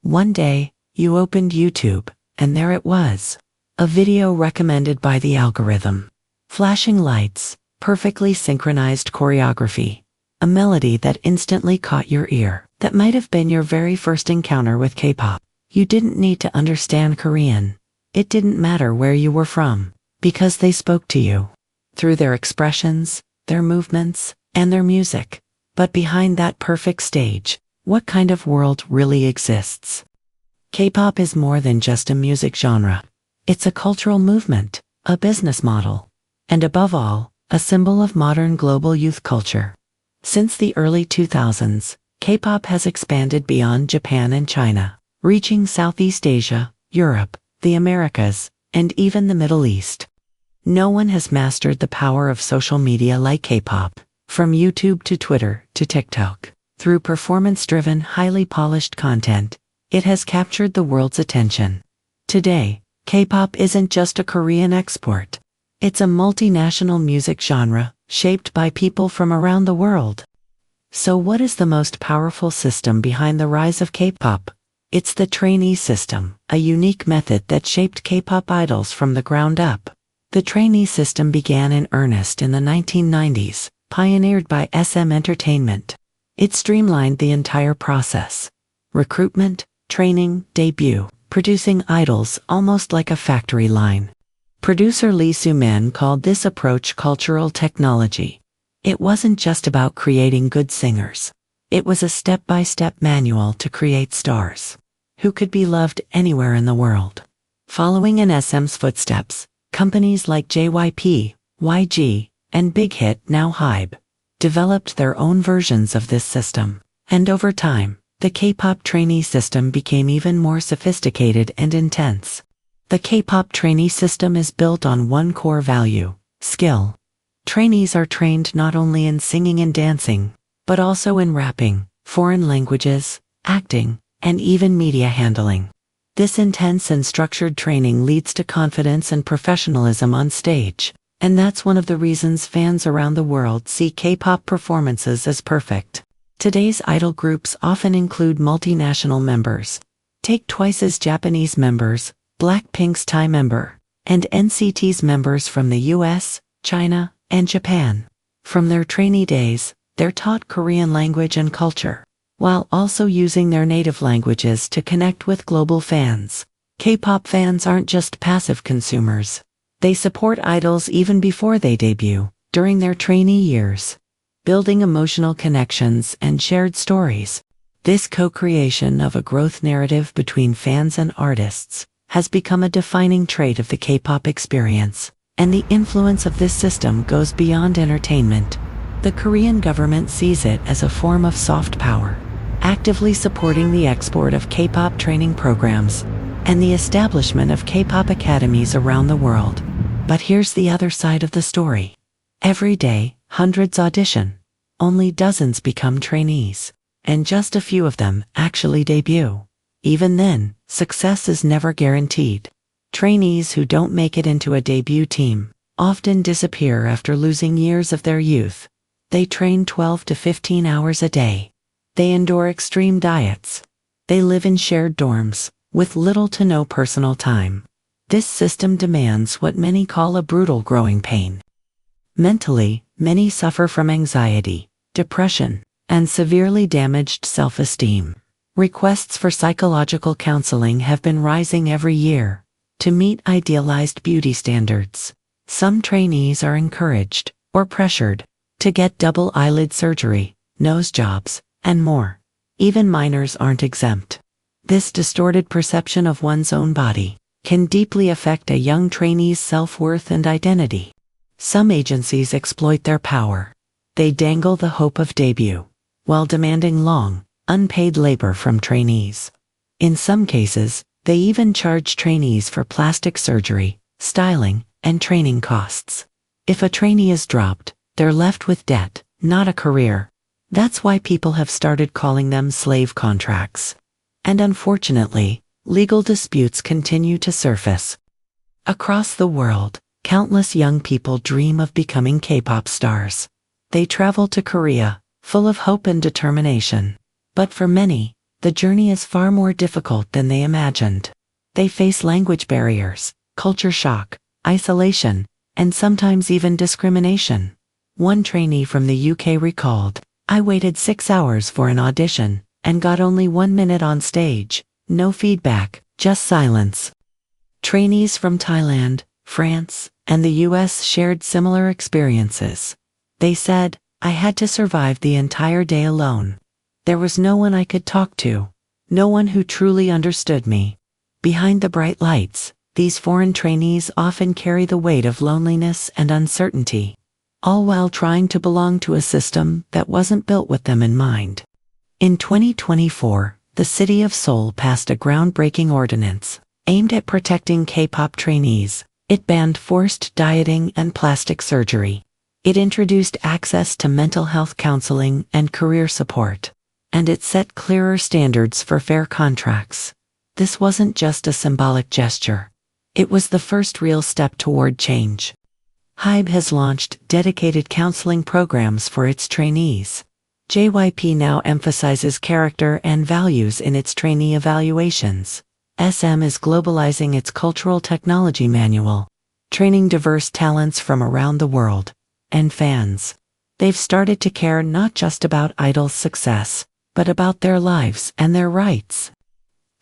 One day, you opened YouTube, and there it was. A video recommended by the algorithm. Flashing lights, perfectly synchronized choreography. A melody that instantly caught your ear. That might have been your very first encounter with K-pop. You didn't need to understand Korean. It didn't matter where you were from, because they spoke to you. Through their expressions, their movements, and their music. But behind that perfect stage, what kind of world really exists? K-pop is more than just a music genre. It's a cultural movement, a business model, and above all, a symbol of modern global youth culture. Since the early 2000s, K-pop has expanded beyond Japan and China, reaching Southeast Asia, Europe, the Americas, and even the Middle East. No one has mastered the power of social media like K-pop, from YouTube to Twitter to TikTok. Through performance-driven, highly polished content, it has captured the world's attention. Today, K-pop isn't just a Korean export. It's a multinational music genre, shaped by people from around the world. So what is the most powerful system behind the rise of K-pop? It's the trainee system, a unique method that shaped K-pop idols from the ground up. The trainee system began in earnest in the 1990s, pioneered by SM Entertainment. It streamlined the entire process. Recruitment, training, debut, producing idols almost like a factory line. Producer Lee Soo-man called this approach cultural technology. It wasn't just about creating good singers. It was a step-by-step manual to create stars who could be loved anywhere in the world. Following in SM's footsteps, companies like JYP, YG, and Big Hit now Hybe developed their own versions of this system. And over time, the K-pop trainee system became even more sophisticated and intense. The K-pop trainee system is built on one core value: skill. Trainees are trained not only in singing and dancing, but also in rapping, foreign languages, acting, and even media handling. This intense and structured training leads to confidence and professionalism on stage, and that's one of the reasons fans around the world see K-pop performances as perfect. Today's idol groups often include multinational members. Take Twice's Japanese members, Blackpink's Thai member, and NCT's members from the US, China, and Japan. From their trainee days, they're taught Korean language and culture, while also using their native languages to connect with global fans. K-pop fans aren't just passive consumers. They support idols even before they debut, during their trainee years, building emotional connections and shared stories. This co-creation of a growth narrative between fans and artists has become a defining trait of the K-pop experience, and the influence of this system goes beyond entertainment. The Korean government sees it as a form of soft power, actively supporting the export of K-pop training programs and the establishment of K-pop academies around the world. But here's the other side of the story. Every day, hundreds audition. Only dozens become trainees, and just a few of them actually debut. Even then, success is never guaranteed. Trainees who don't make it into a debut team often disappear after losing years of their youth. They train 12 to 15 hours a day. They endure extreme diets. They live in shared dorms, with little to no personal time. This system demands what many call a brutal growing pain. Mentally, many suffer from anxiety, depression, and severely damaged self-esteem. Requests for psychological counseling have been rising every year to meet idealized beauty standards. Some trainees are encouraged, or pressured, to get double eyelid surgery, nose jobs, and more. Even minors aren't exempt. This distorted perception of one's own body can deeply affect a young trainee's self-worth and identity. Some agencies exploit their power. They dangle the hope of debut, while demanding long, unpaid labor from trainees. In some cases, they even charge trainees for plastic surgery, styling, and training costs. If a trainee is dropped, they're left with debt, not a career. That's why people have started calling them slave contracts. And unfortunately, legal disputes continue to surface. Across the world, countless young people dream of becoming K-pop stars. They travel to Korea, full of hope and determination. But for many, the journey is far more difficult than they imagined. They face language barriers, culture shock, isolation, and sometimes even discrimination. One trainee from the UK recalled, "I waited 6 hours for an audition, and got only 1 minute on stage, no feedback, just silence." Trainees from Thailand, France, and the US shared similar experiences. They said, "I had to survive the entire day alone. There was no one I could talk to, no one who truly understood me." Behind the bright lights, these foreign trainees often carry the weight of loneliness and uncertainty, all while trying to belong to a system that wasn't built with them in mind. In 2024, the city of Seoul passed a groundbreaking ordinance aimed at protecting K-pop trainees. It banned forced dieting and plastic surgery. It introduced access to mental health counseling and career support. And it set clearer standards for fair contracts. This wasn't just a symbolic gesture. It was the first real step toward change. HYBE has launched dedicated counseling programs for its trainees. JYP now emphasizes character and values in its trainee evaluations. SM is globalizing its cultural technology manual, training diverse talents from around the world. And fans, they've started to care not just about idols' success, but about their lives and their rights.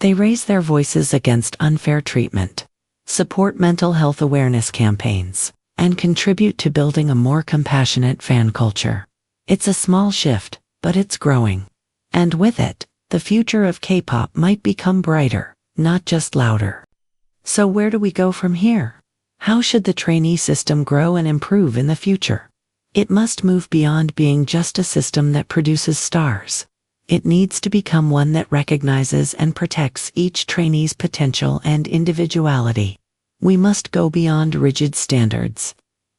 They raise their voices against unfair treatment, support mental health awareness campaigns, and contribute to building a more compassionate fan culture. It's a small shift, but it's growing. And with it, the future of K-pop might become brighter, not just louder. So where do we go from here? How should the trainee system grow and improve in the future? It must move beyond being just a system that produces stars. It needs to become one that recognizes and protects each trainee's potential and individuality. We must go beyond rigid standards,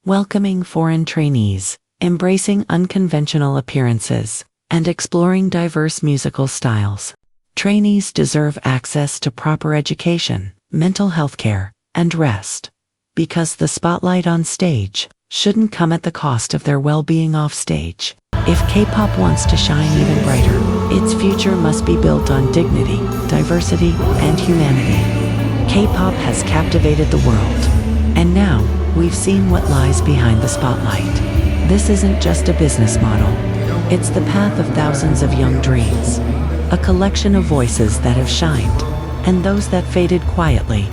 welcoming foreign trainees, embracing unconventional appearances, and exploring diverse musical styles. Trainees deserve access to proper education, mental health care, and rest. Because the spotlight on stage shouldn't come at the cost of their well-being off stage. If K-pop wants to shine even brighter, its future must be built on dignity, diversity, and humanity. K-pop has captivated the world. And now, we've seen what lies behind the spotlight. This isn't just a business model. It's the path of thousands of young dreams. A collection of voices that have shined, and those that faded quietly.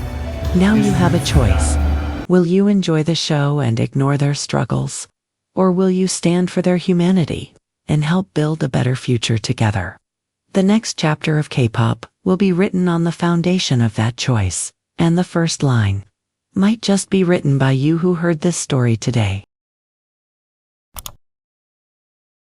Now you have a choice. Will you enjoy the show and ignore their struggles? Or will you stand for their humanity and help build a better future together? The next chapter of K-pop will be written on the foundation of that choice, and the first line might just be written by you who heard this story today.